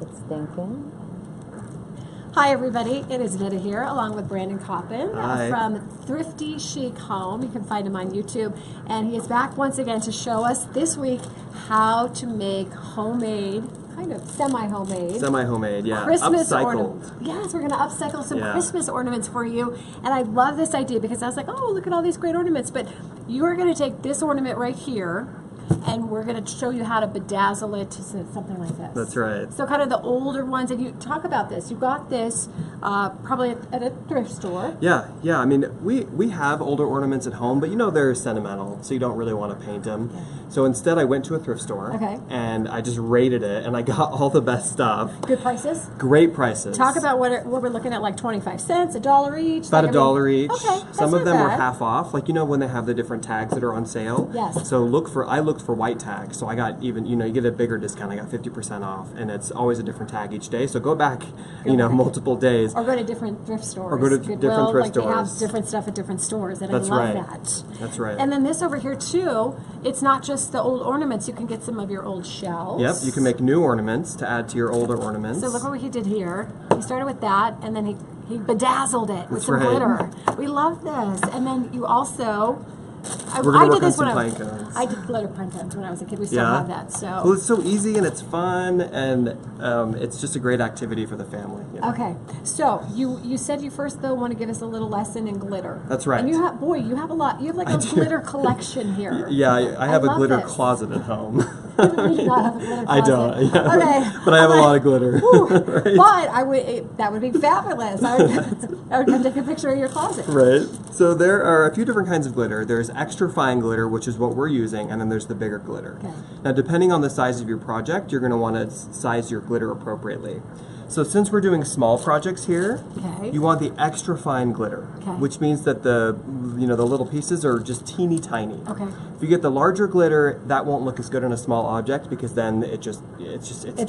it's thinking. Hi everybody, it is Nita here along with Brandon Coppin from Thrifty Chic Home. You can find him on YouTube, and he is back once again to show us this week how to make homemade, kind of semi-homemade, yeah, Christmas upcycled. ornaments. Yes, we're going to upcycle some Yeah. Christmas ornaments for you, and I love this idea because I was like, oh, look at all these great ornaments, but you are going to take this ornament right here and we're going to show you how to bedazzle it to something like this. That's right. So kind of the older ones, and you talk about this. You got this probably at a thrift store. Yeah. I mean, we have older ornaments at home, but you know they're sentimental, so you don't really want to paint them. Yeah. So instead, I went to a thrift store, and I just rated it, and I got all the best stuff. Good prices? Great prices. Talk about what we're looking at, like 25 cents, $1 each? About $1 each. Okay, some of them were half off, like you know when they have the different tags that are on sale. Yes. So I looked for white tags, so I got even, you get a bigger discount. I got 50% off, and it's always a different tag each day. So go back, multiple days. Or go to different thrift stores. Or go to different thrift stores. They have different stuff at different stores, and That's I love right. that. That's right. And then this over here too, it's not just the old ornaments. You can get some of your old shells. Yep, you can make new ornaments to add to your older ornaments. So look what he did here. He started with that, and then he bedazzled it with some glitter. We love this. And then you also... I did this when I did glitter pine cones when I was a kid. We still have that. So well, it's so easy and it's fun, and it's just a great activity for the family. Okay, so you said you first though want to give us a little lesson in glitter. That's right. And you have a lot. You have like a glitter collection here. Yeah, I have a glitter closet at home. You do not have a glitter closet. I don't. Yeah. Okay, but I have a lot of glitter. Right? But that would be fabulous. I would come take a picture of your closet. Right. So there are a few different kinds of glitter. There's extra fine glitter, which is what we're using, and then there's the bigger glitter. Okay. Now, depending on the size of your project, you're going to want to size your glitter appropriately. So since we're doing small projects here, you want the extra fine glitter, which means that the little pieces are just teeny tiny. Okay. If you get the larger glitter, that won't look as good on a small object because then it's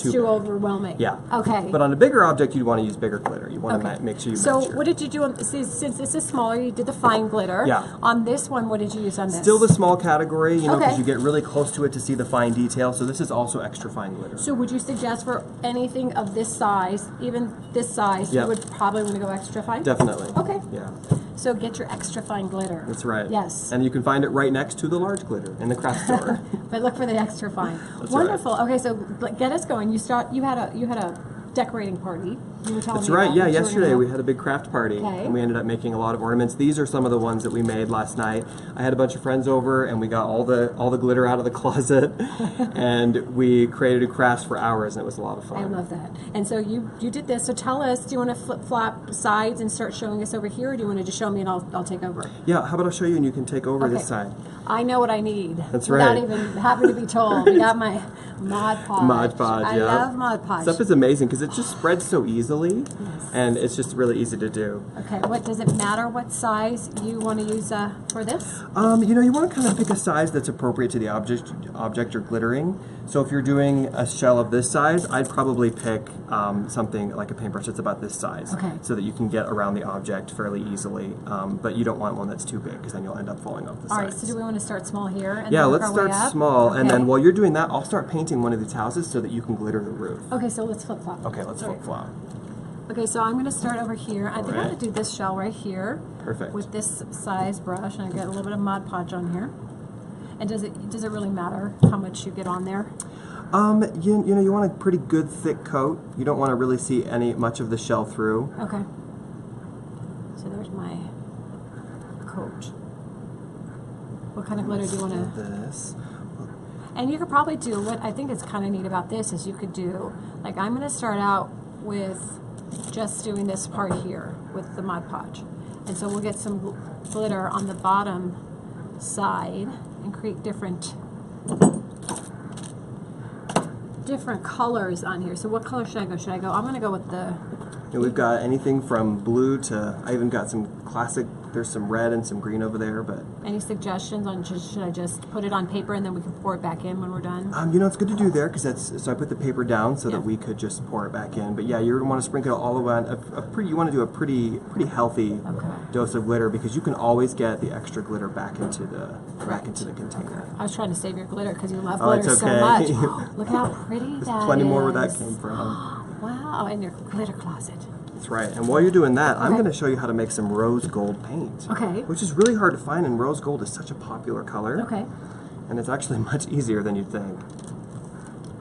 too overwhelming. Yeah. Okay. But on a bigger object, you'd want to use bigger glitter. You want to make sure you match So what did you do since this is smaller? You did the fine glitter. Yeah. On this one, what did you use on this? Still the small category, because you get really close to it to see the fine detail. So this is also extra fine glitter. So would you suggest for anything of this size, even this size, you would probably want to go extra fine? Definitely. Okay. Yeah. So get your extra fine glitter. That's right. Yes. And you can find it right next to the large glitter in the craft store. But look for the extra fine. That's wonderful. Right. Okay, so get us going. You had a decorating party. You were telling That's me right. about Yeah, yesterday we had a big craft party, and we ended up making a lot of ornaments. These are some of the ones that we made last night. I had a bunch of friends over, and we got all the glitter out of the closet, and we created crafts for hours, and it was a lot of fun. I love that. And so you did this. So tell us, do you want to flip-flop sides and start showing us over here, or do you want to just show me and I'll take over? Yeah, how about I'll show you and you can take over this side. I know what I need. That's right. Without even having to be told. We got my Mod Podge. Mod Podge, I love Mod Podge. Stuff is amazing because it just spreads so easily, and it's just really easy to do. Okay, does it matter what size you want to use for this? You want to kind of pick a size that's appropriate to the object you're glittering. So if you're doing a shell of this size, I'd probably pick something like a paintbrush that's about this size, so that you can get around the object fairly easily. But you don't want one that's too big because then you'll end up falling off the side. All right, so do we want to start small here? And yeah, then let's start small, and then while you're doing that, I'll start painting one of these houses so that you can glitter the roof. Okay, so let's flip-flop. Okay, let's flip-flop. Okay, so I'm going to start over here. I think I'm going to do this shell right here. Perfect. With this size brush, and I get a little bit of Mod Podge on here. And does it really matter how much you get on there? You want a pretty good thick coat. You don't want to really see much of the shell through. Okay. So there's my coat. What kind of glitter do you want to? This. And you could probably do what I think is kind of neat about this is you could do, like I'm going to start out with just doing this part here with the Mod Podge. And so we'll get some glitter on the bottom side and create different colors on here. So what color should I go? I'm going to go with the... We've got anything from blue to, I even got some classic, there's some red and some green over there, but... Any suggestions on, should I just put it on paper and then we can pour it back in when we're done? It's good to do there, because so I put the paper down so that we could just pour it back in. But yeah, you want to sprinkle it all the way on, you want to do a pretty healthy dose of glitter, because you can always get the extra glitter back into the container. I was trying to save your glitter because you love glitter so much. Look how pretty that is. There's plenty more where that came from. Wow, in your glitter closet. That's right. And while you're doing that, I'm going to show you how to make some rose gold paint. Okay. Which is really hard to find, and rose gold is such a popular color. Okay. And it's actually much easier than you'd think.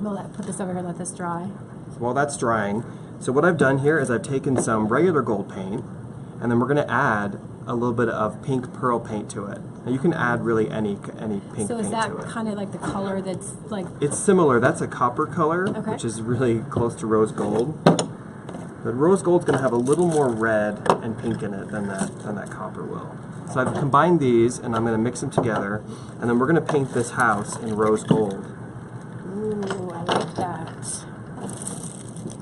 We'll put this over here, let this dry. So while that's drying, so what I've done here is I've taken some regular gold paint, and then we're going to add a little bit of pink pearl paint to it. Now you can add really any pink paint to it. So is that kind of like the color that's like... It's similar. That's a copper color, which is really close to rose gold. But rose gold's going to have a little more red and pink in it than that copper will. So I've combined these, and I'm going to mix them together, and then we're going to paint this house in rose gold. Ooh, I like that.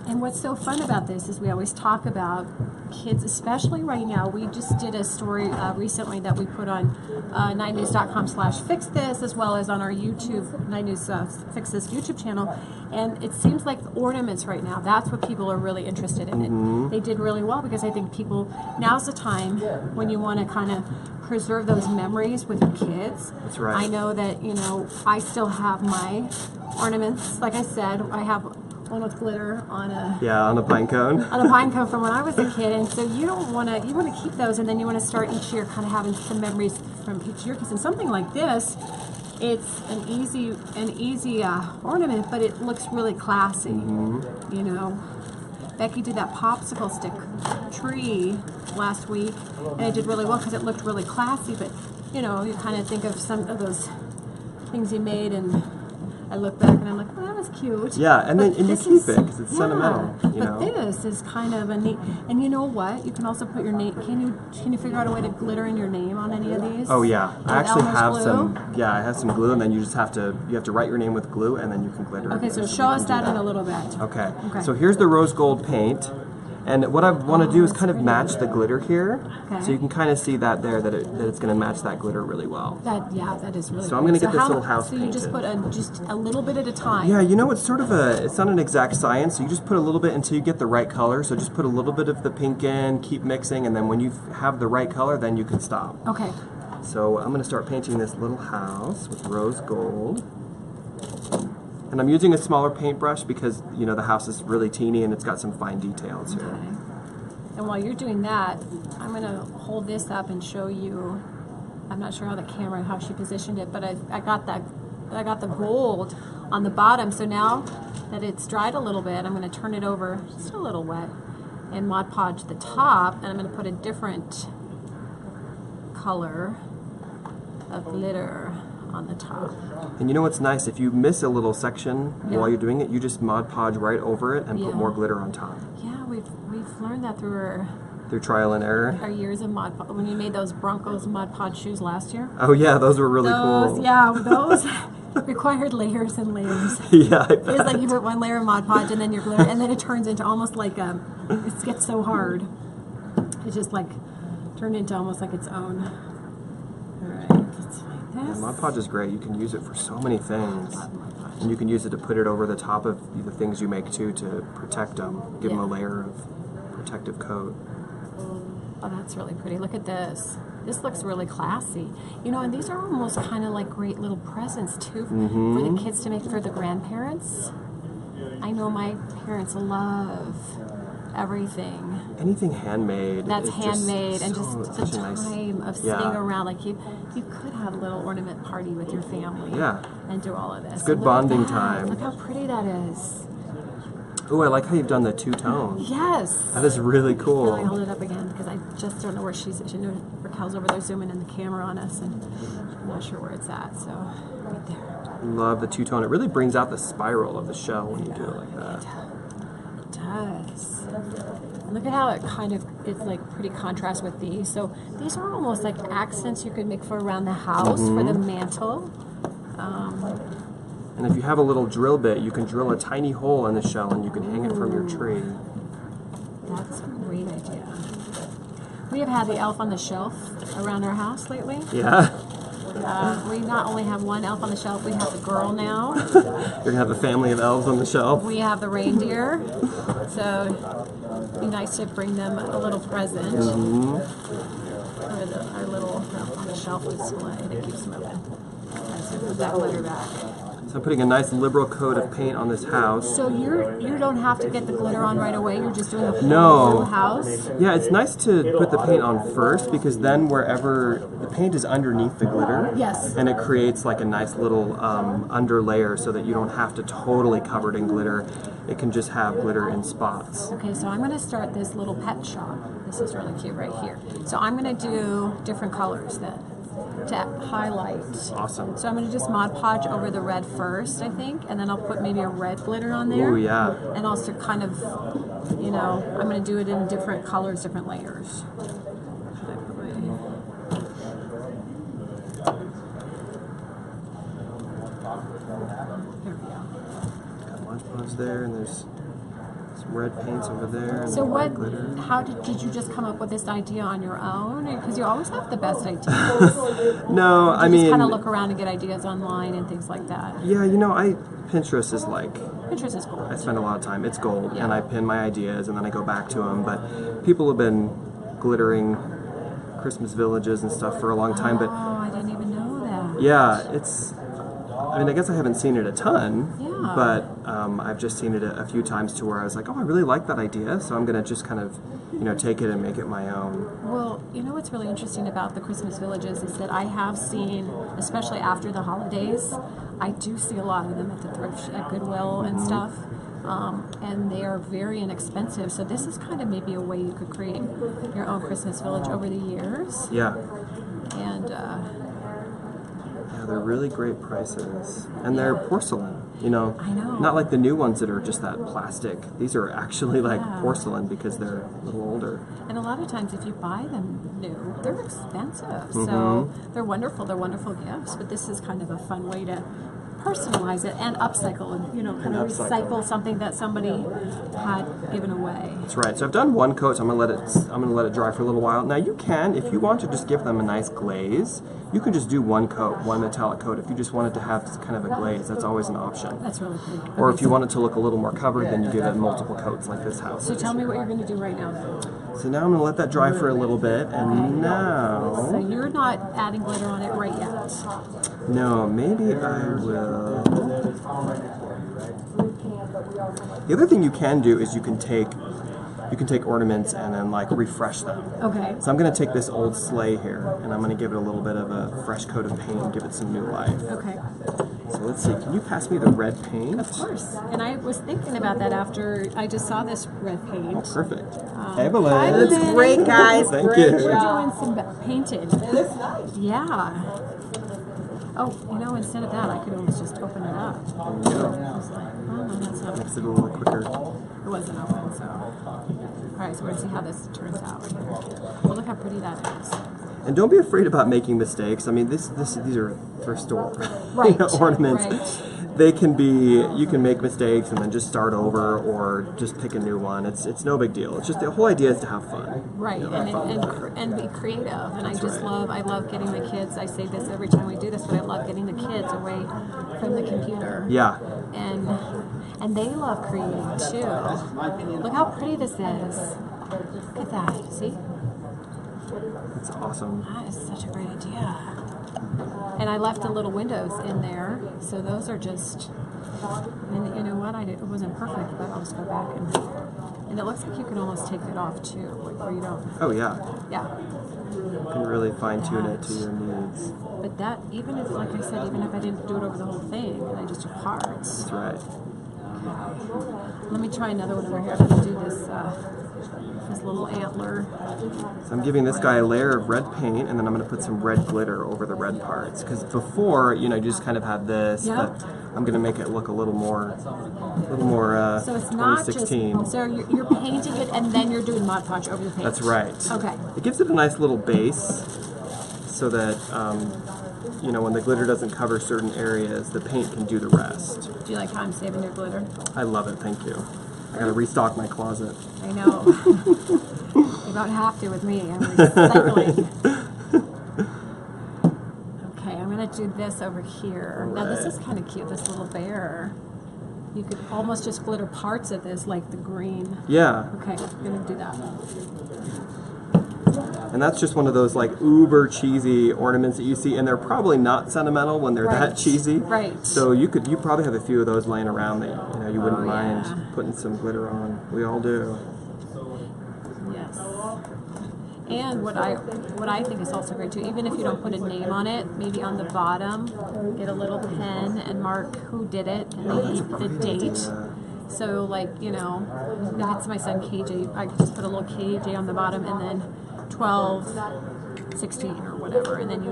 And what's so fun about this is we always talk about kids, especially right now. We just did a story recently that we put on 9news.com/fixthis, as well as on our YouTube, 9news Fix This YouTube channel. And it seems like ornaments right now, that's what people are really interested in. And they did really well because I think people, now's the time when you want to kind of preserve those memories with your kids. That's right. I know that, you know, I still have my ornaments. Like I said, I have one with glitter on a pine cone. On a pine cone from when I was a kid, and so you want to keep those, and then you want to start each year kind of having some memories from each year. Because in something like this, it's an easy ornament, but it looks really classy. You know, Becky did that popsicle stick tree last week, and it did really well because it looked really classy. But you know, you kind of think of some of those things you made, and I look back and I'm like, oh, that was cute. Yeah, and then you keep it because it's sentimental. You know? But this is kind of a neat, and you know what? You can also put your name. Can you figure out a way to glitter in your name on any of these? Oh yeah, I actually have glue? some. Yeah, I have some glue, and then you have to write your name with glue, and then you can glitter. Okay, so show us that in a little bit. Okay. So here's the rose gold paint. And what I want to do is kind of match the glitter here, so you can kind of see that there, that it's going to match that glitter really well. That is really. So I'm going to get this little house painted. So you just put just a little bit at a time. Yeah, you know, it's sort of it's not an exact science. So you just put a little bit until you get the right color. So just put a little bit of the pink in, keep mixing, and then when you have the right color, then you can stop. Okay. So I'm going to start painting this little house with rose gold. And I'm using a smaller paintbrush because, you know, the house is really teeny and it's got some fine details here. Okay. And while you're doing that, I'm going to hold this up and show you. I'm not sure how the camera, how she positioned it, but I got the gold on the bottom. So now that it's dried a little bit, I'm going to turn it over, just a little wet, and Mod Podge the top, and I'm going to put a different color of glitter on the top. And you know what's nice? If you miss a little section while you're doing it, you just Mod Podge right over it and put more glitter on top. Yeah, we've learned that through trial and error. Our years of Mod Podge. When we made those Broncos Mod Podge shoes last year. Oh yeah, those were really cool. Yeah, those required layers and layers. Yeah, I bet. It's like you put one layer of Mod Podge and then your glitter, and then it turns into almost like it gets so hard. It's just like turned into almost like its own. All right, let's find this. Yeah, Mod Podge is great. You can use it for so many things. And you can use it to put it over the top of the things you make too, to protect them, give them a layer of protective coat. Oh, that's really pretty. Look at this. This looks really classy. You know, and these are almost kind of like great little presents too for the kids to make for the grandparents. I know my parents love everything. Anything handmade. That's handmade, and just the nice time of sitting around. Like you could have a little ornament party with your family. Yeah. And do all of this. It's good bonding time. Look how pretty that is. Oh, I like how you've done the two-tone. Yes. That is really cool. Let me hold it up again because I just don't know where she's. She knew Raquel's over there zooming in the camera on us, and I'm not sure where it's at. So right there. Love the two-tone. It really brings out the spiral of the shell when you do it like that. It does. And look at how it kind of, it's like pretty contrast with these. So these are almost like accents you could make for around the house, for the mantle. And if you have a little drill bit, you can drill a tiny hole in the shell and you can hang it from your tree. That's a great idea. We have had the elf on the shelf around our house lately. Yeah. We not only have one elf on the shelf, we have a girl now. You're going to have a family of elves on the shelf. We have the reindeer. So it'd be nice to bring them a little present. For our little elf on the shelf display that keeps moving. Let's put that glitter back. So I'm putting a nice liberal coat of paint on this house. So you don't have to get the glitter on right away. You're just doing the whole house. Yeah, it's nice to put the paint on first because then wherever the paint is underneath the glitter, yes, and it creates like a nice little under layer so that you don't have to totally cover it in glitter. It can just have glitter in spots. Okay, so I'm going to start this little pet shop. This is really cute right here. So I'm going to do different colors then to highlight. Awesome. So I'm going to just Mod Podge over the red first, I think, and then I'll put maybe a red glitter on there. Oh yeah. And also kind of, you know, I'm going to do it in different colors, different layers. Here we go. Got Mod Podge there, and there's some red paints over there. And so what? glitter. How did you just come up with this idea on your own? Because you always have the best ideas. No, I mean, just kind of look around and get ideas online and things like that. Yeah, you know, Pinterest is like. Pinterest is gold. I spend a lot of time. It's gold, yeah. And I pin my ideas, and then I go back to them. But people have been glittering Christmas villages and stuff for a long time. But I didn't even know that. yeah, it's. I mean, I guess I haven't seen it a ton, yeah. But I've just seen it a few times to where I was like, oh, I really like that idea, so I'm going to just kind of, you know, take it and make it my own. Well, you know what's really interesting about the Christmas villages is that I have seen, especially after the holidays, I do see a lot of them at the thrift, at Goodwill and stuff, and they are very inexpensive. So this is kind of maybe a way you could create your own Christmas village over the years. Yeah. And they're really great prices, and they're porcelain. You know, I know. Not like the new ones that are just that plastic. These are actually like porcelain because they're a little older. And a lot of times, if you buy them new, they're expensive. So they're wonderful. They're wonderful gifts. But this is kind of a fun way to personalize it and upcycle, and you know, kind of recycle something that somebody had given away. That's right. So I've done one coat. So I'm gonna let it dry for a little while. Now you can, if you want to just give them a nice glaze, you can just do one coat, one metallic coat. If you just wanted to have kind of a glaze, that's always an option. That's really cool. Or if you want it to look a little more covered, then you give it multiple coats like this house. So tell me what you're going to do right now. So now I'm going to let that dry for a little bit, and now... So you're not adding glitter on it right yet? No, maybe I will... The other thing you can do is you can take ornaments and then like refresh them. Okay. So I'm going to take this old sleigh here, and I'm going to give it a little bit of a fresh coat of paint and give it some new life. Okay. So let's see, can you pass me the red paint? Of course. And I was thinking about that after I just saw this red paint. Oh, perfect. Evelyn. That's great, guys. Thank great you. We're job. doing some painted. It looks nice. Yeah. Oh, you know, instead of that, I could almost just open it up. There we go. I was like, oh, no, that's not. Makes it a little quicker. It wasn't open, so. All right, so we're going to see how this turns out here. Well, look how pretty that is. And don't be afraid about making mistakes. I mean, these are thrift store Right. ornaments. Right. They can be, you can make mistakes and then just start over or just pick a new one. It's no big deal. It's just the whole idea is to have fun. Right, you know, and be creative. And That's I just right. I love getting the kids, I say this every time we do this, but I love getting the kids away from the computer. Yeah. And they love creating too. Look how pretty this is. Look at that, see? It's awesome. That is such a great idea. And I left the little windows in there, so those are just, and you know what, it wasn't perfect, but I'll just go back and it looks like you can almost take it off too, like where you don't. Oh yeah. Yeah. You can really fine tune it to your needs. But that, even if, like I said, even if I didn't do it over the whole thing, and I just do parts. That's right. Let me try another one over here. I'm gonna do this little antler. So I'm giving this guy a layer of red paint, and then I'm going to put some red glitter over the red parts. Because before, you know, you just kind of had this, Yep. but I'm going to make it look a little more So it's not just, 2016. so you're painting it and then you're doing Mod Podge over the paint. That's right. Okay. It gives it a nice little base, so that you know, when the glitter doesn't cover certain areas, the paint can do the rest. Do you like how I'm saving your glitter? I love it. Thank you. I got to restock my closet. I know. You don't have to with me. I'm recycling. Okay, I'm going to do this over here. Now this is kind of cute, this little bear. You could almost just glitter parts of this, like the green. Yeah. Okay, I'm going to do that. And that's just one of those like uber cheesy ornaments that you see, and they're probably not sentimental when they're that cheesy. Right. So you probably have a few of those laying around that you wouldn't mind putting some glitter on. We all do. Yes. And what I think is also great too, even if you don't put a name on it, maybe on the bottom, get a little pen and mark who did it and the date. So like, if it's my son KJ, I could just put a little KJ on the bottom and then 12, 16 or whatever, and then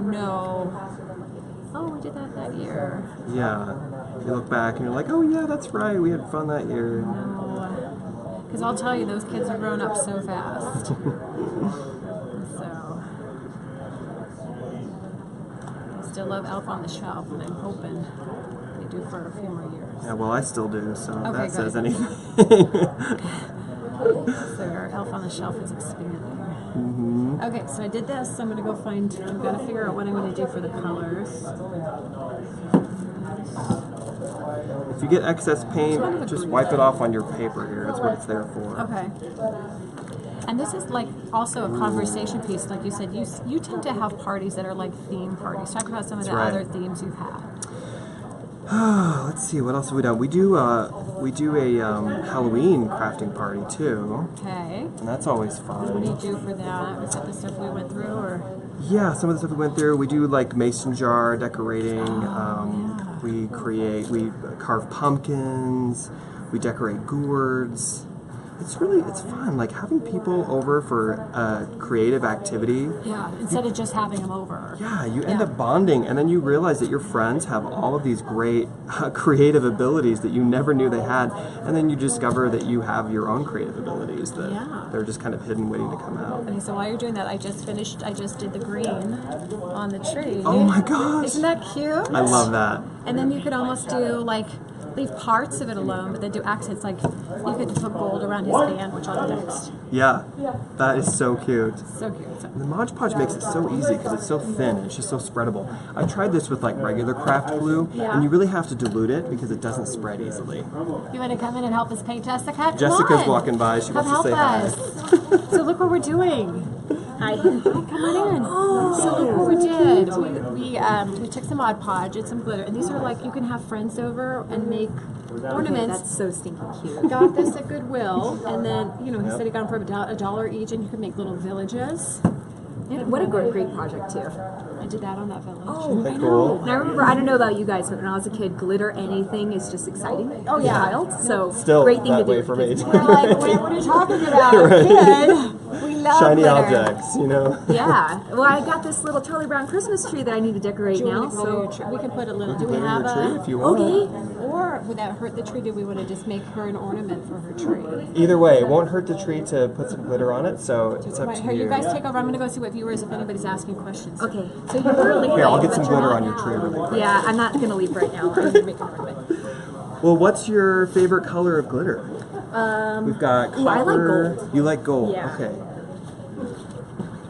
oh, we did that year. Yeah. You look back and you're like, oh yeah, that's right, we had fun that year. No. Because I'll tell you, those kids are growing up so fast. So, I still love Elf on the Shelf, and I'm hoping they do for a few more years. Yeah, well, I still do, so if that says anything. So our Elf on the Shelf is expanding. Okay, so I did this. So I'm going to go find, I've got to figure out what I'm going to do for the colors. If you get excess paint, just wipe it off on your paper here. That's what it's there for. Okay. And this is like also a conversation piece. Like you said, you tend to have parties that are like theme parties. Talk about some of the other themes you've had. Let's see, what else have we done? We do a Halloween crafting party too. Okay. And that's always fun. What do you do for that? Was that the stuff we went through, or? Yeah, some of the stuff we went through. We do like mason jar decorating. We carve pumpkins. We decorate gourds. It's fun, like having people over for a creative activity. Yeah, instead of just having them over. Yeah, you end up bonding, and then you realize that your friends have all of these great creative abilities that you never knew they had, and then you discover that you have your own creative abilities that they're just kind of hidden waiting to come out. Okay, so while you're doing that, I just did the green on the tree. Oh my gosh! Isn't that cute? I love that. And then you could almost do leave parts of it alone, but then do accents. Like you could put gold around his band, which I'll do next. Yeah, that is so cute. So cute. The Mod Podge makes it so easy because it's so thin and it's just so spreadable. I tried this with like regular craft glue, and you really have to dilute it because it doesn't spread easily. You want to come in and help us paint, Jessica? Jessica's walking by. She wants to say hi. So look what we're doing. Hi. Come on in. So look what we did. We took some Mod Podge and some glitter, and these are like you can have friends over and make ornaments. That's so stinking cute. Got this at Goodwill, and then he said he got them for $1 each, and you can make little villages. Yeah, what a great project too. I did that on that village. Oh, Isn't that cool? And I remember, I don't know about you guys, but when I was a kid, glitter anything is just exciting. Oh yeah, child. So Still great thing that to do way for me. We're like, what are you talking about? Right. Kid, we love Shiny glitter. objects, Yeah. Well, I got this little Charlie Brown Christmas tree that I need to decorate Do you now. want to glitter your tree? We can put a little. Do we Glitter have your tree a? if you want. Okay. Or would that hurt the tree? Do we want to just make her an ornament for her tree? Either way, it won't hurt the tree to put some glitter on it, so it's up to Here, you. you guys take over. I'm going to go see what viewers, if anybody's asking questions. Okay. So you were late. Here, I'll get some but you're glitter not on your now. tree really quick. Yeah, I'm not gonna leave right now. I'm gonna make an ornament. Well, what's your favorite color of glitter? We've got copper. Ooh, I like gold. You like gold? Yeah. Okay.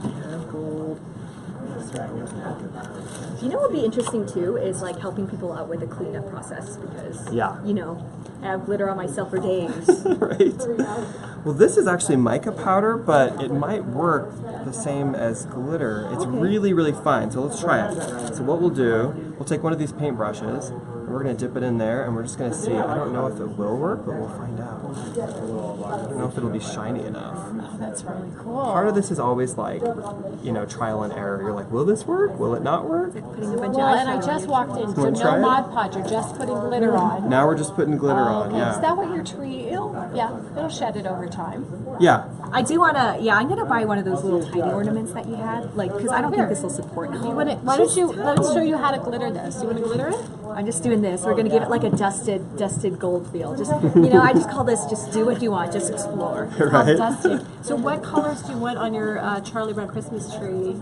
Yeah, gold. You know what would be interesting too is like helping people out with the cleanup process because I have glitter on myself for days. Right. Well, this is actually mica powder, but it might work the same as glitter. It's really, really fine. So let's try it. So what we'll do, we'll take one of these paint brushes, and we're going to dip it in there, and we're just going to see. I don't know if it will work, but we'll find out. I don't know if it'll be shiny enough. Oh, that's really cool. Part of this is always like, trial and error. You're like, will this work? Will it not work? Putting a bunch Well, of and I just walked in, so Wanna try no it? Mod Podge, you're just putting glitter on. Now we're just putting glitter on, Okay. yeah. Is that what your tree, it'll shed it over time. Yeah. I do want to, I'm going to buy one of those little tiny ornaments that you had, because I don't think this will support it. Why don't you, let's show you how to glitter this. You want to glitter it? I'm just doing this. We're going to give it like a dusted gold feel. Just, I just call this just do what you want, just explore. Right. Dusting. So what colors do you want on your Charlie Brown Christmas tree?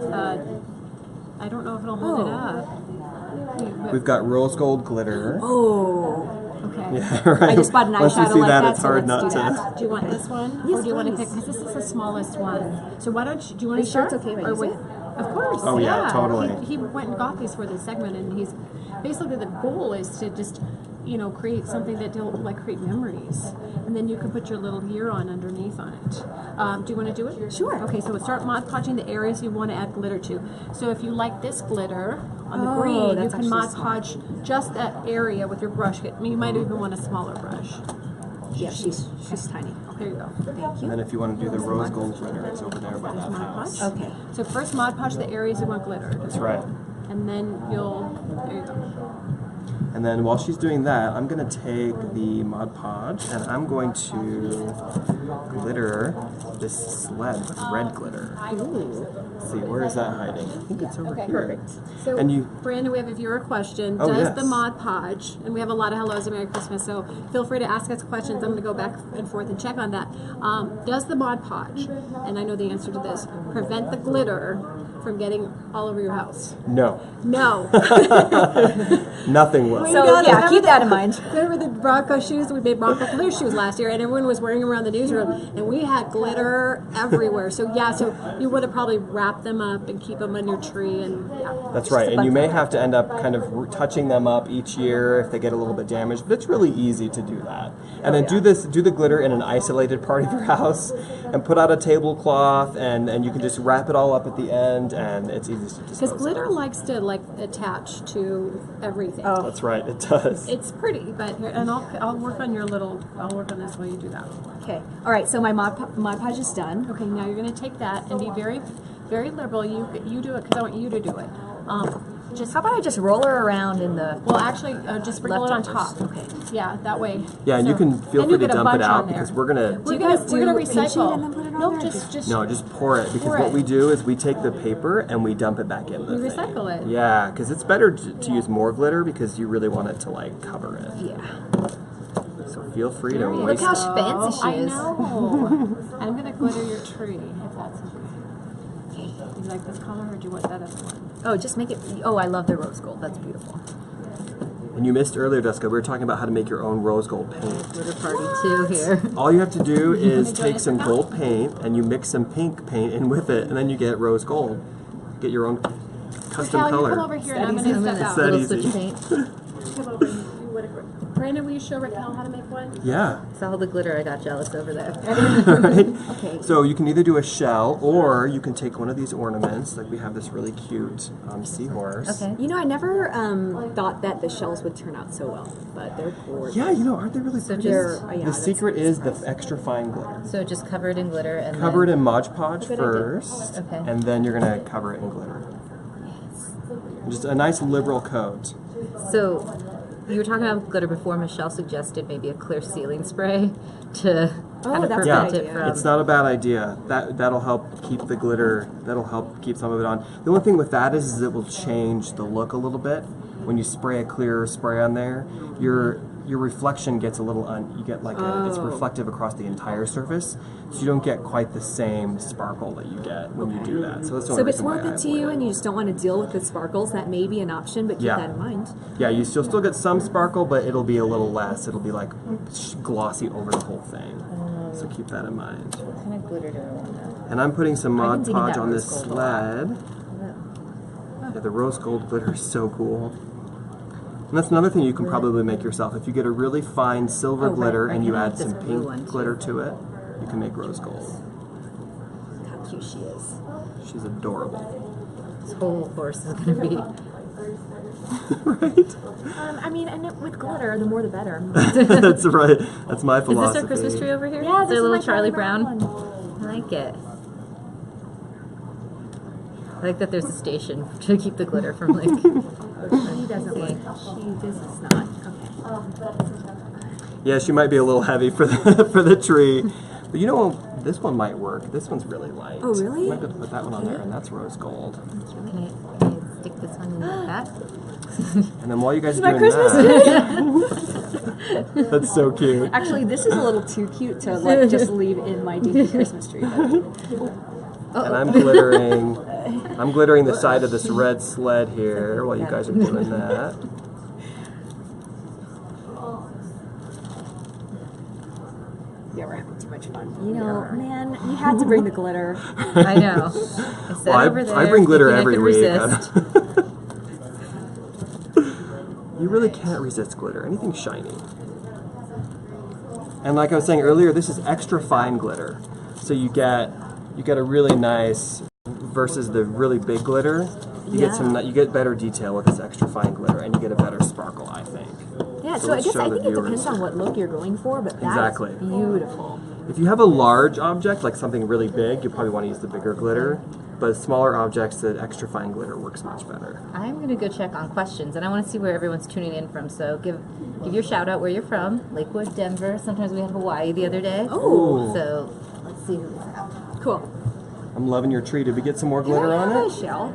I don't know if it'll hold it up. We've got rose gold glitter. Oh. Okay. Yeah, right. I just bought an Once you eyeshadow see like that, that, it's so hard let's not do to. that. Do you want this one? Yes, Or do you want to please. pick, because this is the smallest one. So why don't you, do you want Are to you sure start? it's okay if I Or use what- it? Of course. Oh, yeah, totally. He went and got these for this segment, and basically the goal is to just, create something that will create memories, and then you can put your little year on underneath on it. Do you want to do it? Sure. Okay, so we'll start Mod Podging the areas you want to add glitter to. So if you like this glitter on the green, you can Mod Podge just that area with your brush. You might even want a smaller brush. Yeah, she's tiny. There you go. Thank you. And then if you want to do the rose gold glitter, it's over there by that house. Okay. So first Mod Podge the areas you want glittered. That's right. And then there you go. And then while she's doing that, I'm going to take the Mod Podge and I'm going to glitter this sled with red glitter. Ooh. Let's see, where is that hiding? I think it's over here. Perfect. So, And Brandon, we have a viewer question. Oh, Does yes. the Mod Podge, and we have a lot of hellos and Merry Christmas, so feel free to ask us questions. I'm going to go back and forth and check on that. Does the Mod Podge, and I know the answer to this, prevent the glitter from getting all over your house? No. No. Nothing will. So yeah, keep that in mind. Remember the Bronco shoes? We made Bronco glitter shoes last year, and everyone was wearing them around the newsroom, and we had glitter everywhere. So yeah, so you would have probably wrapped them up and keep them on your tree, and yeah. That's right, and you may have to end up kind of touching them up each year if they get a little bit damaged, but it's really easy to do that. And then do the glitter in an isolated part of your house, and put out a tablecloth, and you can just wrap it all up at the end, and it's easy to dispose Because glitter of. likes to attach to everything. Oh. That's right, it does. It's pretty, but and I'll work on I'll work on this while you do that. Okay. All right. So my Mod Podge is done. Okay, now you're going to take that and be very, very liberal. You do it because I want you to do it. How about I just roll her around in the Well, actually, just sprinkle it on top. Leftovers. Okay. Yeah, that way. Yeah, and you can feel then you free to get a dump it bunch on out there. because we're gonna We're guys gonna do paint sheet recycle. and then put it on No, there? just no, just pour it because pour what it. we do is we take the paper and we dump it back in the We thing. recycle it. Yeah, because it's better to use more glitter because you really want it to cover it. yeah. So feel free to There you waste. Look how fancy she I is. know. I'm gonna glitter your tree if that's okay. You like this color or do you want that other one? Oh, just make it. Oh, I love the rose gold. That's beautiful. And you missed earlier, Jessica, we were talking about how to make your own rose gold paint. Glitter party too here. All you have to do is join take us some now? gold paint and you mix some pink paint in with it, and then you get rose gold. Get your own custom Cal, you color. come over here and I'm I'm gonna gonna step out. that little easy. switch paint. Come over. Brandon, will you show Raquel how to make one? Yeah. Saw all the glitter. I got jealous over there. Right? Okay. So you can either do a shell or you can take one of these ornaments. Like we have this really cute seahorse. Okay. You know, I never thought that the shells would turn out so well, but they're gorgeous. Yeah, aren't they really pretty? Yeah, The secret is the extra fine glitter. So just cover it in glitter and Cover it then in Mod Podge Good idea. first, Okay. and then you're gonna cover it in glitter. Just a nice liberal coat. So you were talking about glitter before. Michelle suggested maybe a clear sealing spray to kind of that's a prevent good it idea. from. It's not a bad idea. That'll help keep the glitter. That'll help keep some of it on. The only thing with that is it will change the look a little bit. When you spray a clear spray on there, your reflection gets a little you get it's reflective across the entire surface, so you don't get quite the same sparkle that you get when you do that. So that's the only So if it's reason why worth I it to you avoid and you just don't want to deal with the sparkles, that may be an option, but keep Yeah. that in mind. Yeah, you'll still get some sparkle, but it'll be a little less. It'll be like glossy over the whole thing. So keep that in mind. What kind of glitter do I want now? And I'm putting some I've been Mod digging Podge that on this rose gold a lot. sled. Yeah, the rose gold glitter is so cool. And that's another thing you can probably make yourself. If you get a really fine silver Oh, right, glitter right. and you I add have some this blue one, pink too. glitter to it, you can make rose gold. Look how cute she is. She's adorable. This whole horse is going to be. Right? I mean, and with glitter, the more the better. That's right. That's my Is philosophy. this our Christmas tree over here? Yeah, is this there a is little my Charlie Charlie Brown? Brown I like it. I like that there's a station to keep the glitter from like. She doesn't like. This is not. Okay. Yeah, she might be a little heavy for the tree. But you know, this one might work. This one's really light. Oh, really? You might be able to put that one on there, and that's rose gold. Can I stick this one in like that? And then while you guys are My doing Christmas that, that's so cute. Actually, this is a little too cute to like just leave in my dinky Christmas tree. And I'm glittering the side of this red sled here while you guys are doing that. Yeah, we're having too much fun. You know, man, you had to bring the glitter. I know. I sat Well, over there. I bring glitter thinking every I could week. resist. You really can't resist glitter. Anything shiny. And like I was saying earlier, this is extra fine glitter. So you get a really nice, versus the really big glitter, you get better detail with this extra fine glitter, and you get a better sparkle, I think. Yeah, so I guess I think it depends on what look you're going for, but that's beautiful. If you have a large object, like something really big, you probably want to use the bigger glitter. But smaller objects, the extra fine glitter works much better. I'm going to go check on questions, and I want to see where everyone's tuning in from. So give your shout out where you're from. Lakewood, Denver. Sometimes we had Hawaii the other day. Oh. So let's see who's out. Cool. I'm loving your tree. Did we get some more glitter on it? Shell.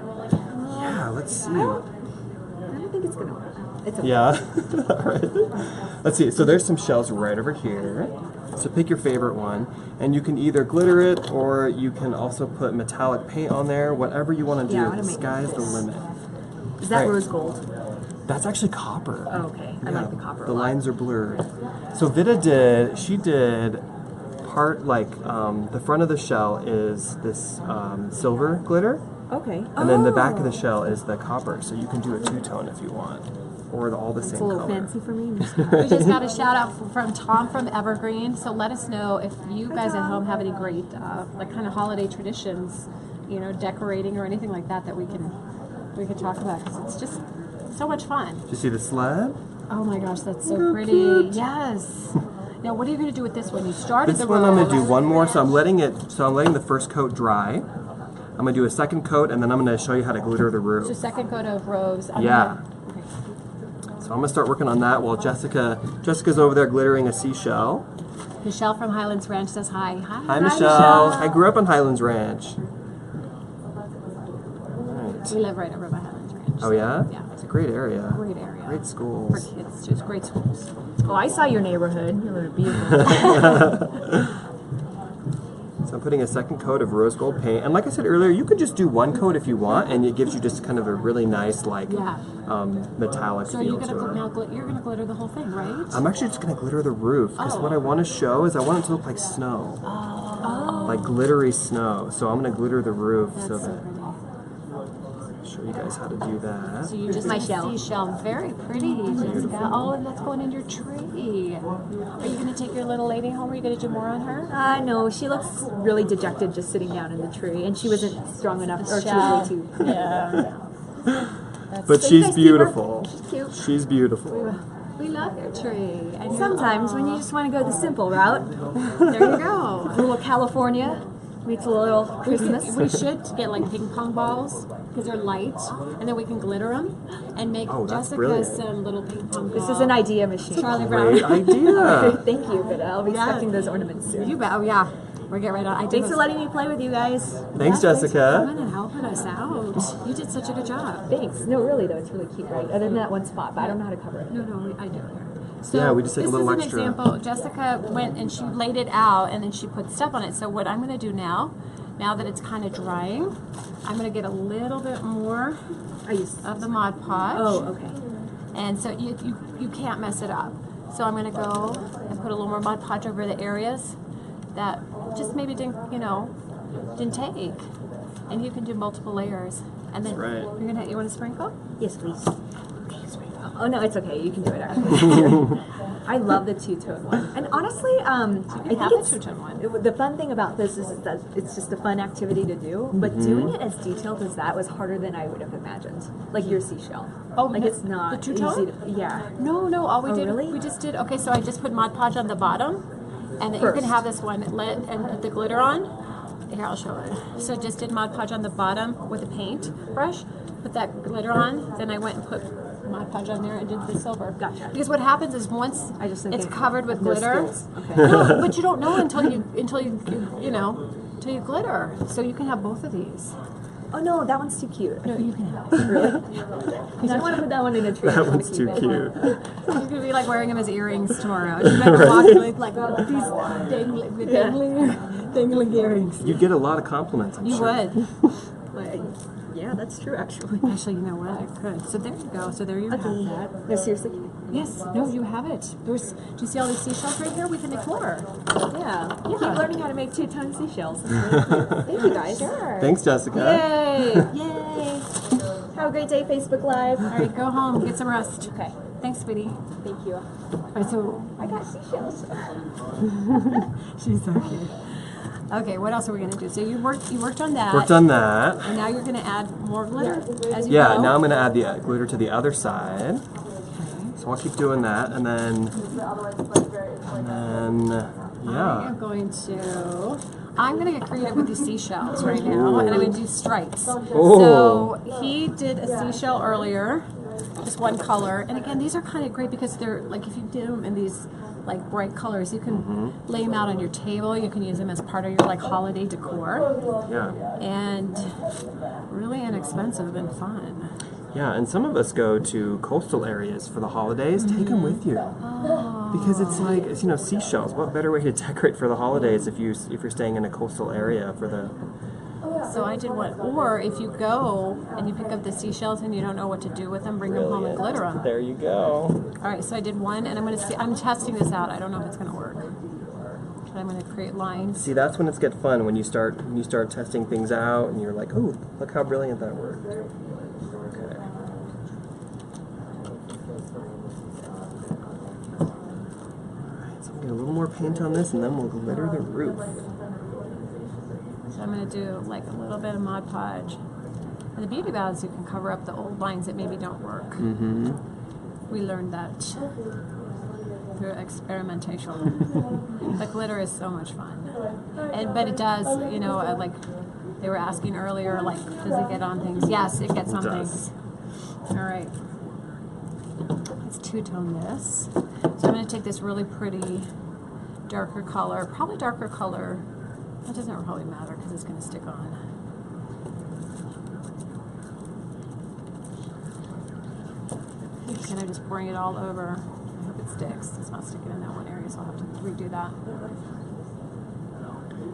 Yeah, let's see. I don't think it's gonna work. It's okay. Yeah. All right. Let's see. So there's some shells right over here. So pick your favorite one, and you can either glitter it, or you can also put metallic paint on there. Whatever you want to do. The sky's the limit. Is that rose gold? That's actually copper. Oh, okay. I like the copper. The lines are blurred. So Vida did part, like, the front of the shell is this silver glitter. Okay. And then the back of the shell is the copper. So you can do a two-tone if you want. Or all the same color. It's a little fancy for me. We just got a shout out from Tom from Evergreen. So let us know if you guys at home have any great, like, kind of holiday traditions, you know, decorating or anything like that we can talk about, because it's just so much fun. Did you see the sled? Oh my gosh, that's so pretty. Cute. Yes. Now, what are you going to do with this one? You started this one. I'm going to do one more. So I'm letting the first coat dry. I'm going to do a second coat, and then I'm going to show you how to glitter the roof. So second coat of rose. So I'm going to start working on that while Jessica's over there glittering a seashell. Michelle from Highlands Ranch says hi. Hi, Michelle. I grew up on Highlands Ranch. Right. We live right over by Highlands Ranch. Oh, yeah? Yeah. It's a great area. Great area. Great schools. For kids, too. Great schools. Oh, I saw your neighborhood. You live beautiful. So I'm putting a second coat of rose gold paint, and like I said earlier, you could just do one coat if you want, and it gives you just kind of a really nice, like, metallic feel to it. You're gonna glitter the whole thing, right? I'm actually just gonna glitter the roof, because what I want to show is I want it to look like snow, like glittery snow. So I'm gonna glitter the roof so that. Show you guys how to do that. So you just my seashell, very pretty, Jessica. Oh, and that's going in your tree. Are you going to take your little lady home? Are you going to do more on her? No, she looks really dejected just sitting down in the tree, and she wasn't strong enough, or she was way too. Yeah. But she's beautiful. She's cute. She's beautiful. We love your tree. And sometimes when you just want to go the simple route, there you go. A little California meets a little Christmas. We should get like ping pong balls, because they're light, and then we can glitter them and make Jessica some little ping pong balls. This is an idea machine. Charlie Brown. Great idea. Thank you, but I'll be expecting those ornaments soon. You bet. Oh, yeah. We'll get right on. Thanks for letting me play with you guys. Thanks, Jessica. Thanks for coming and helping us out. You did such a good job. Thanks. No, really though, it's really cute, right? Other than that one spot, but I don't know how to cover it. No, I do. So yeah, we just take a little extra. extra. This is an example. Jessica went and she laid it out, and then she put stuff on it. So what I'm going to do now that it's kind of drying, I'm going to get a little bit more of the Mod Podge. Oh, okay. And so you can't mess it up. So I'm going to go and put a little more Mod Podge over the areas that just maybe didn't take. And you can do multiple layers. And then you want to sprinkle? Yes, please. Okay, sprinkle. Oh no, it's okay. You can do it actually. I love the two-tone one. And honestly, I think it's a two-tone one. The fun thing about this is that it's just a fun activity to do, but doing it as detailed as that was harder than I would have imagined. Like your seashell. Oh, like it's not the two-tone? easy to, yeah. No, all we did, really? we just did, okay, so I just put Mod Podge on the bottom, and then you can have this one lit and put the glitter on. Here, I'll show it. So just did Mod Podge on the bottom with a paint brush, put that glitter on, then I went and put Mod Podge on there and did the silver. Gotcha. Because what happens is once it's covered with glitter, okay. no, but you don't know until you glitter. So you can have both of these. Oh no, that one's too cute. No, you can have it. Really? I want to put that one in a tree. That one's too cute. You're gonna be like wearing them as earrings tomorrow. You're gonna walk with like these dangling earrings. You'd get a lot of compliments, I'm sure. You would. Yeah, that's true actually. Actually, you know what? I could. So there you go. So there you have that. No, seriously. Yes. No, you have it. Do you see all these seashells right here? We can make more. Yeah. Keep learning how to make two-tone seashells. Thank you guys. Sure. Thanks, Jessica. Yay! Yay! Have a great day, Facebook Live. All right, go home. Get some rest. Okay. Thanks, sweetie. Thank you. All right, so I got seashells. she's so cute. Okay, what else are we gonna do? So you worked on that. Worked on that. And now you're gonna add more glitter as you Yeah, go. now I'm gonna add the glitter to the other side. So I'll keep doing that, and then yeah. I'm gonna get creative with these seashells right now, and I'm gonna do stripes. Oh. So he did a seashell earlier, just one color, and again, these are kind of great because they're like if you do them in these like bright colors, you can lay them out on your table. You can use them as part of your like holiday decor. Yeah. And really inexpensive and fun. Yeah, and some of us go to coastal areas for the holidays. Take them with you. Because it's like, you know, seashells. What better way to decorate for the holidays if you're staying in a coastal area for the... So I did one. Or if you go and you pick up the seashells and you don't know what to do with them, bring them home and glitter them. There you go. All right, so I did one, and I'm testing this out. I don't know if it's going to work. But I'm going to create lines. See, that's when it's get fun, when you start testing things out and you're like, oh, look how brilliant that worked. Okay. Alright, so I'm going to get a little more paint on this and then we'll glitter the roof. So I'm going to do like a little bit of Mod Podge. And the beauty about it is you can cover up the old lines that maybe don't work. Mm-hmm. We learned that through experimentation. The glitter is so much fun. But it does, you know, like they were asking earlier, like, does it get on things? Yes, it gets on things. All right. Let's two-tone this. So I'm going to take this really pretty darker color, probably darker color. That doesn't probably matter because it's going to stick on. And I'm just pouring it all over. I hope it sticks. It's not sticking in that one area, so I'll have to redo that.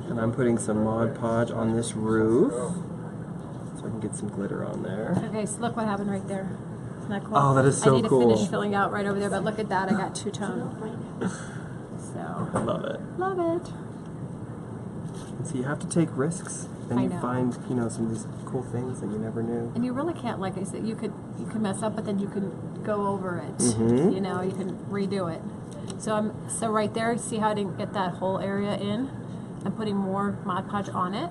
And I'm putting some Mod Podge on this roof so I can get some glitter on there. Okay, so look what happened right there. Isn't that cool? Oh, that is so cool. I need cool. to finish filling out right over there, but look at that. I got two-tone. So. I love it. Love it. And so you have to take risks. And you find, you know, some of these cool things that you never knew. And you really can't, like I said, you could mess up, but then you can go over it. Mm-hmm. You know, you can redo it. So right there, see how I didn't get that whole area in? I'm putting more Mod Podge on it,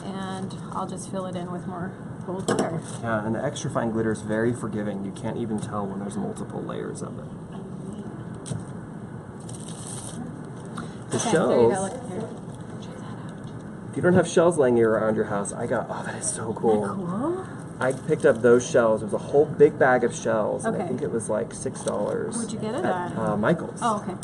and I'll just fill it in with more gold glitter. Yeah, and the extra fine glitter is very forgiving. You can't even tell when there's multiple layers of it. The shells. There you go. Look here. If you don't have shells laying around your house, I got, oh, that is so cool. Isn't that cool? I picked up those shells. It was a whole big bag of shells. Okay. And I think it was like $6. Where'd you get it at? Michael's. Oh, okay.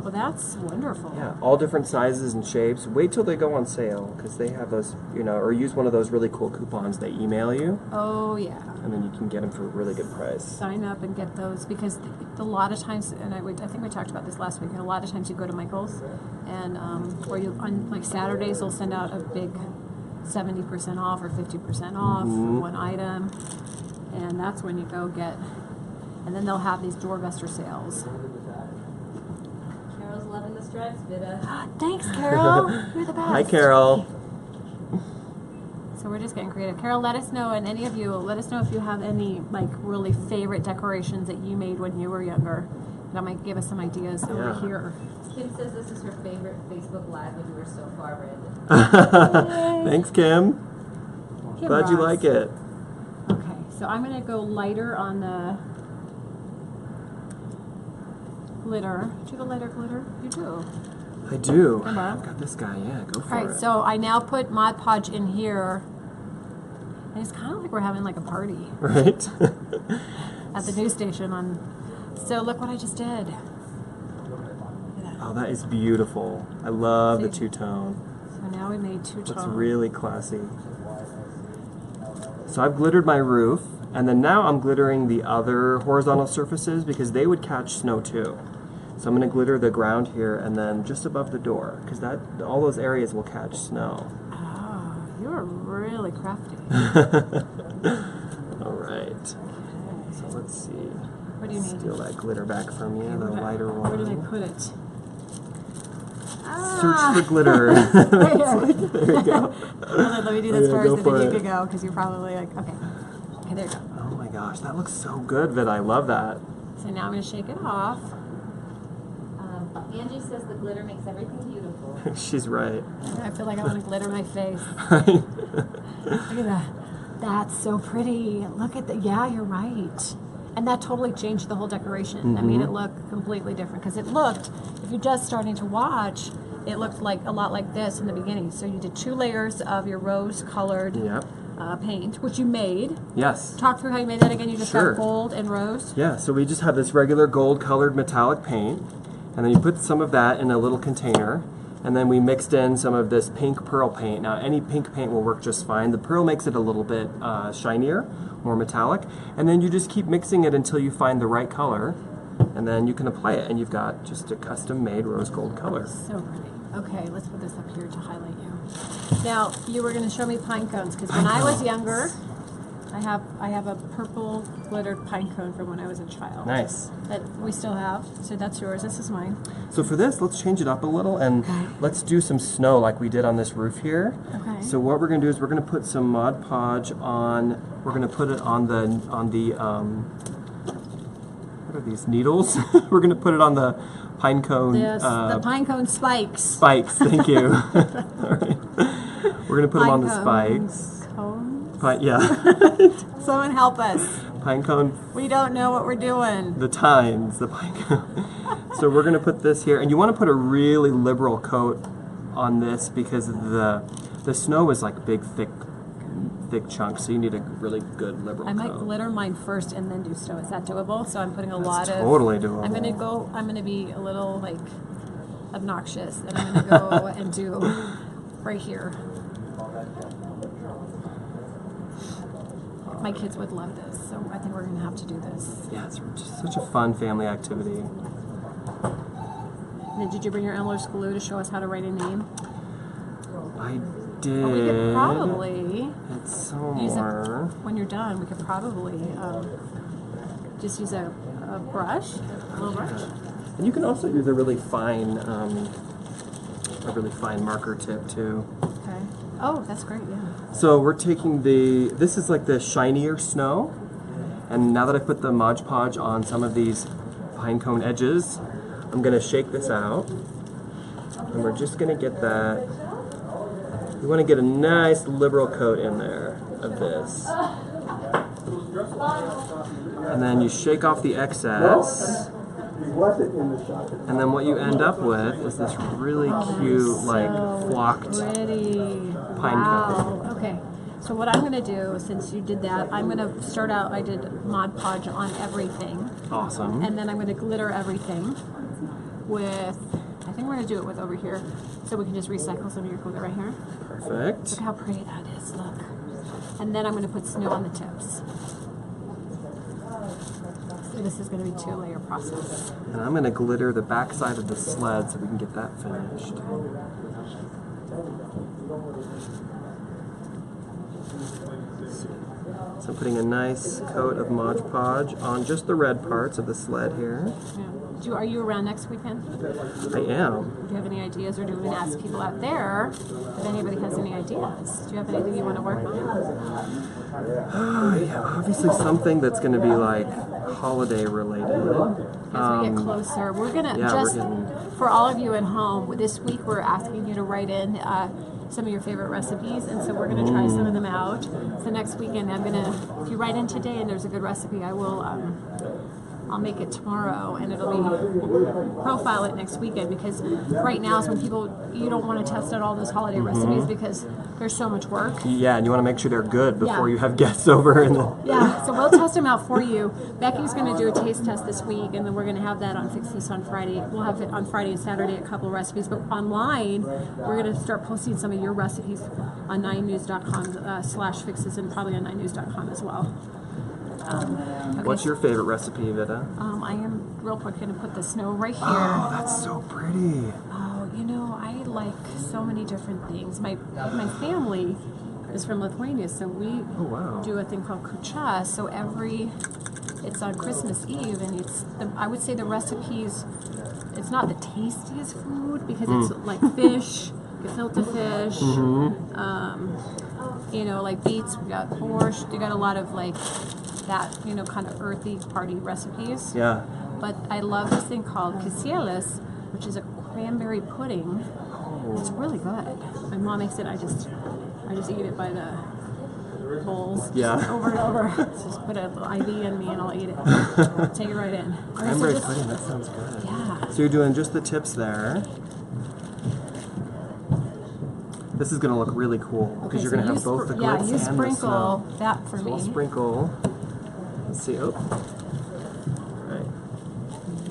Well, that's wonderful. Yeah, all different sizes and shapes. Wait till they go on sale, because they have those, you know, or use one of those really cool coupons they email you. Oh, yeah. And then you can get them for a really good price. Sign up and get those, because a lot of times, and I think we talked about this last week, a lot of times you go to Michael's, and or you on like Saturdays they'll send out a big 70% off or 50% off for one item, and that's when you go get, and then they'll have these doorbuster sales. Carol's loving the stripes, Vida. Thanks, Carol. You're the best. Hi, Carol. So we're just getting creative. Carol, let us know, and any of you, let us know if you have any like really favorite decorations that you made when you were younger. That might give us some ideas over here. Kim says this is her favorite Facebook Live when you were so far, Brandon. Thanks, Kim. Kim Glad you rocks. like it. Okay, so I'm going to go lighter on the glitter. Do you have a lighter glitter? You do. I do. Come on. I've got this guy, yeah, go for All it. right, so I now put Mod Podge in here, and it's kind of like we're having like a party Right? at the news station on. So look what I just did. Oh, that is beautiful. I love the See? two-tone. So now we made two-tone. Looks really classy. So I've glittered my roof, and then now I'm glittering the other horizontal surfaces because they would catch snow too. So I'm going to glitter the ground here and then just above the door, because all those areas will catch snow. Oh, you're really crafty. All right. So let's see. What do you need? Steal that glitter back from you, the Where did I- lighter one. Where did I put it? Search for glitter. Right here. There you go. Hold on, let me do this Okay, first, go and for then you it. can go, because you're probably like, okay. Okay, there you go. Oh my gosh, that looks so good, Vida. I love that. So now I'm going to shake it off. Angie says the glitter makes everything beautiful. She's right. I feel like I want to glitter my face. Look at that. That's so pretty. Look at that. Yeah, you're right. And that totally changed the whole decoration. That made it look completely different. Because it looked, if you're just starting to watch, it looked like a lot like this in the beginning. So you did 2 layers of your rose-colored paint, which you made. Yes. Talk through how you made that again. You just got gold and rose. Yeah, so we just have this regular gold-colored metallic paint. And then you put some of that in a little container. And then we mixed in some of this pink pearl paint. Now, any pink paint will work just fine. The pearl makes it a little bit shinier, more metallic. And then you just keep mixing it until you find the right color. And then you can apply it, and you've got just a custom-made rose gold color. So pretty. Okay, let's put this up here to highlight you. Now, you were going to show me pine cones, because when I was younger, I have a purple glittered pine cone from when I was a child. Nice. That we still have. So that's yours. This is mine. So for this, let's change it up a little, and let's do some snow like we did on this roof here. Okay. So what we're going to do is we're going to put some Mod Podge on. We're going to put it on the what are these needles? We're going to put it on the pine cone. Yes, the pine cone spikes. Spikes. Thank you. All right. We're going to put them on the spikes. Yeah. Someone help us. Pine cone. We don't know what we're doing. The tines, the pine cone. So we're going to put this here, and you want to put a really liberal coat on this because the snow is like big, thick chunks, so you need a really good liberal I might coat. glitter mine first and then do snow. Is that doable? So I'm putting a lot of. Totally doable. I'm gonna be a little like obnoxious, and I'm gonna go and do right here. My kids would love this, so I think we're gonna have to do this. Yeah, it's just such a fun family activity. And then did you bring your Elmer's glue to show us how to write a name? I did. Oh, we could probably It's somewhere. when you're done, we could probably just use a brush, a little brush. And you can also use a really fine marker tip too. Okay. Oh, that's great. Yeah. So we're taking this is like the shinier snow, and now that I put the Mod Podge on some of these pine cone edges, I'm gonna shake this out, and we're just gonna get that. We want to get a nice liberal coat in there of this. And then you shake off the excess. And then what you end up with is this really cute, like, flocked pine cone. Okay. So what I'm going to do, since you did that, I'm going to start out, I did Mod Podge on everything. Awesome. And then I'm going to glitter everything with, I think we're going to do it with over here, so we can just recycle some of your glitter right here. Perfect. Look how pretty that is, look. And then I'm going to put snow on the tips. So this is going to be a 2-layer process. And I'm going to glitter the back side of the sled so we can get that finished. So I'm putting a nice coat of Mod Podge on just the red parts of the sled here. Yeah. Are you around next weekend? I am. Do you have any ideas, or do we want to ask people out there if anybody has any ideas? Do you have anything you want to work on? Yeah, obviously something that's going to be like holiday related. As we get closer, we're gonna for all of you at home. This week we're asking you to write in some of your favorite recipes, and so we're gonna try some of them out. So next weekend, if you write in today and there's a good recipe, I will. I'll make it tomorrow, and we'll profile it next weekend, because right now is when you don't want to test out all those holiday recipes because there's so much work. Yeah, and you want to make sure they're good before you have guests over. Yeah, so we'll test them out for you. Becky's going to do a taste test this week, and then we're going to have that on Fix This on Friday. We'll have it on Friday and Saturday, a couple of recipes, but online, we're going to start posting some of your recipes on 9news.com/fixes, and probably on 9news.com as well. Okay. What's your favorite recipe, Vida? I am real quick going to put the snow right here. Oh, that's so pretty. Oh, I like so many different things. My family is from Lithuania, so we do a thing called kucha. So it's on Christmas Eve, and I would say the recipes, it's not the tastiest food because it's like fish gefilte fish, you know, like beets. We got borscht. We got a lot of like that, you know, kind of earthy party recipes. Yeah. But I love this thing called quesillas, which is a cranberry pudding. It's really good. My mom makes it. I just eat it by the bowls. Yeah. Over and over. Just put a little IV in me and I'll eat it. Take it right in. Cranberry pudding, that sounds good. Yeah. So you're doing just the tips there. This is going to look really cool because you're going to have both the glitz and the snow. Yeah, you sprinkle that for So me. we'll sprinkle. Let's see. Oh. Right.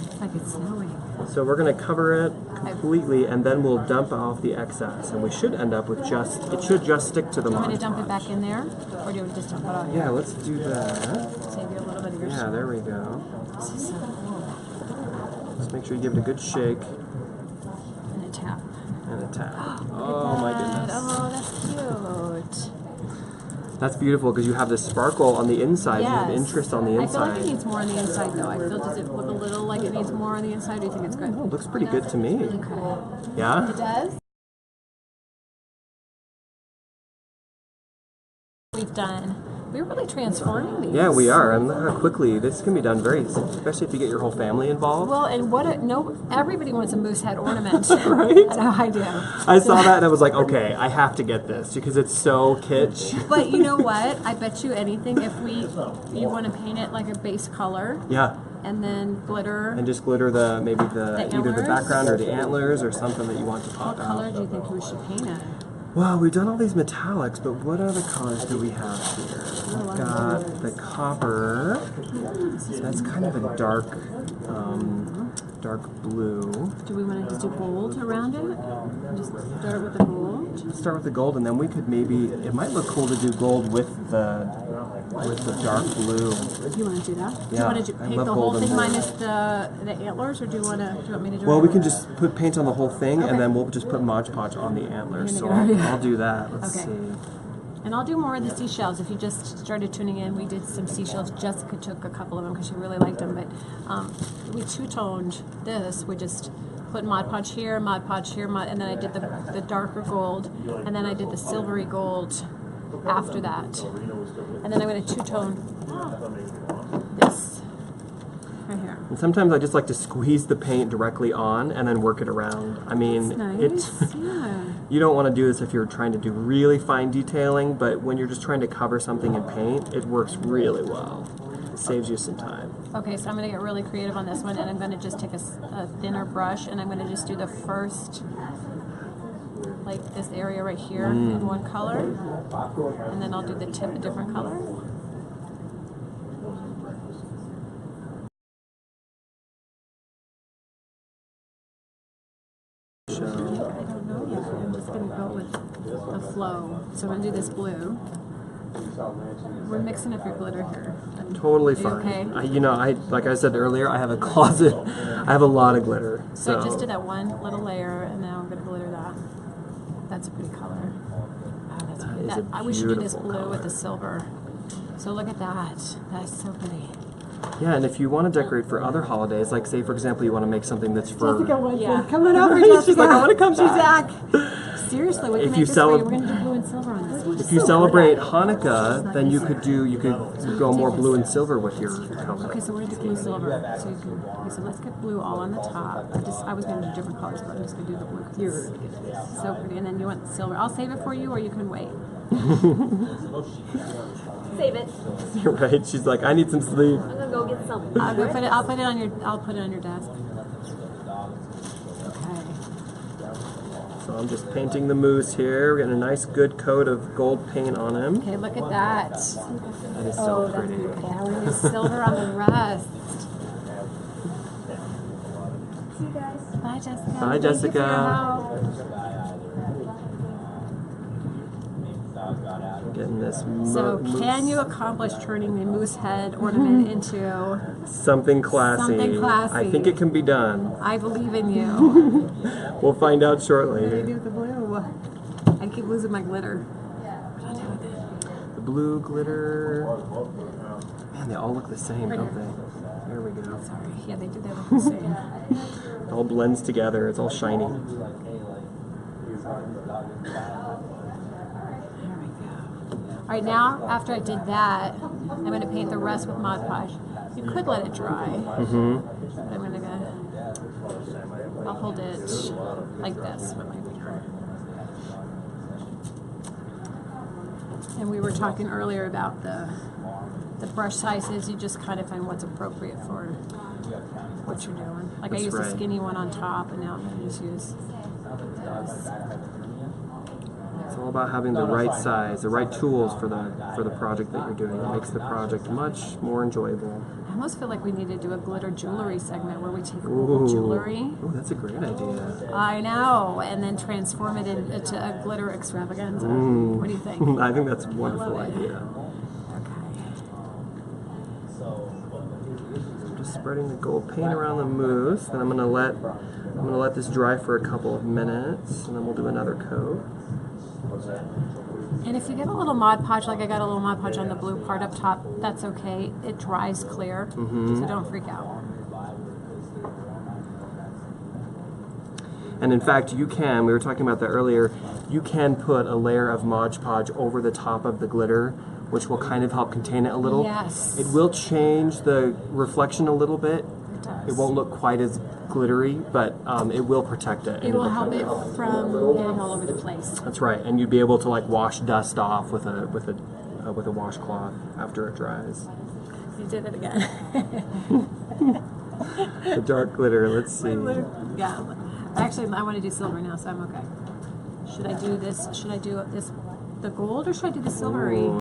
It's like it's snowing. So we're going to cover it completely, and then we'll dump off the excess, and we should end up with just, it should just stick to the Do you Mod want me to dump it Podge. back in there? Or do you just dump it out here? Yeah, let's do that. Save you a little bit of your Yeah, there we go. This is so cool. Just make sure you give it a good shake And a tap. and a tap. Look Oh at my that. goodness. Oh, that's cute. That's beautiful because you have this sparkle on the inside. You have interest on the I feel like inside. it needs more on the inside though. I feel, does it look a little like it needs more on the inside? Do you think it's good? Oh, it looks pretty good to me. Okay. Yeah? It does? We've done. We're really transforming these. Yeah, we are. And look how quickly this can be done especially if you get your whole family involved. Well, and everybody wants a moose head ornament. Right? I know I do. I saw that and I was like, okay, I have to get this because it's so kitsch. But you know what? I bet you anything if you want to paint it like a base color. Yeah. And then glitter. And just glitter either the antlers? background or the antlers or something that you want to pop What color out. do you think we should paint it? Well, we've done all these metallics, but what other colors do we have here? We've got the copper. So that's kind of a dark blue. Do we want to just do gold around it? Just start with the gold? Start with the gold, and then we could it might look cool to do gold with the dark blue. Do you want to do that? Do you Yeah, want to I paint love the whole gold and thing blue. minus the antlers, or do you want me to do Well, it? we can just put paint on the whole thing, Okay. and then we'll just put Mod Podge on the antlers. So You're gonna get I'll do that. Let's Okay. see. And I'll do more of the seashells. If you just started tuning in, we did some seashells. Jessica took a couple of them because she really liked them. But we two-toned this. We just put Mod Podge here, and then I did the darker gold, and then I did the silvery gold after that. And then I'm going to two-tone this right here. And sometimes I just like to squeeze the paint directly on and then work it around. I mean, That's nice. Yeah. You don't want to do this if you're trying to do really fine detailing, but when you're just trying to cover something in paint, it works really well. It saves you some time. Okay, so I'm going to get really creative on this one, and I'm going to just take a thinner brush, and I'm going to just do the first, like this area right here in one color, and then I'll do the tip a different color. I don't know yet. I'm just going to go with the flow. So I'm going to do this blue. We're mixing up your glitter here. Totally Are you fine. okay? Like I said earlier, I have a closet. I have a lot of glitter. So I just did that one little layer, and now I'm going to glitter that. That's a pretty color. Oh, that's pretty. is a I wish you do this beautiful blue with color. the silver. So look at that. That's so pretty. Yeah, and if you want to decorate for other holidays, like say for example, you want to make something that's for Coming over, She's like, I want to come back. Seriously, we can If make you this for you. cele- We're going to do blue and silver on this one. If you celebrate Hanukkah, then you could go more blue and silver with your color. Okay, so we're going to do blue silver. So you can. Okay, so let's get blue all on the top. I was going to do different colors, but I'm just going to do the blue. You're so pretty. And then you want the silver. I'll save it for you, or you can wait. Save it. You're right. She's like, I need some sleep. I'm gonna go get some. I'll put it on your desk. Okay. So I'm just painting the moose here. We're getting a nice good coat of gold paint on him. Okay, look at that. That is Oh, so that's pretty. beautiful. We're going to do silver on the rest. See you guys. Bye, Jessica. Bye, Thank you for Jessica. your help. Getting this So, moose. can you accomplish turning the moose head ornament into? Something classy. Something classy. I think it can be done. I believe in you. We'll find out What do I shortly. do with the blue? I keep losing my glitter. What do I do with it? The blue glitter. Man, they all look the same, don't they? There we go. Sorry. Yeah, they do. They look the same. It all blends together. It's all shiny. All right, now after I did that, I'm going to paint the rest with Mod Podge. You could let it dry, but I'm going to I'll hold it like this with my finger. And we were talking earlier about the brush sizes. You just kind of find what's appropriate for what you're doing. Like I used a skinny one on top, and now I'm going to just use this. It's all about having the right size, the right tools for the project that you're doing. It makes the project much more enjoyable. I almost feel like we need to do a glitter jewelry segment where we take old jewelry. Oh, that's a great idea. I know, and then transform it into a glitter extravaganza. What do you think? I think that's a wonderful idea. I'm just spreading the gold paint around the mousse. Then I'm gonna let this dry for a couple of minutes, and then we'll do another coat. And if you get a little Mod Podge, like I got a little Mod Podge on the blue part up top, that's okay. It dries clear, so don't freak out. And in fact, we were talking about that earlier, you can put a layer of Mod Podge over the top of the glitter, which will kind of help contain it a little. Yes. It will change the reflection a little bit. It does. It won't look quite as glittery, but it will protect it. It will help it from getting all over the place. That's right, and you'd be able to like wash dust off with a washcloth after it dries. You did it again. The dark glitter. Let's see. Yeah. Actually, I want to do silver now, so I'm okay. Should I do this? Should I do this the gold, or should I do the silvery?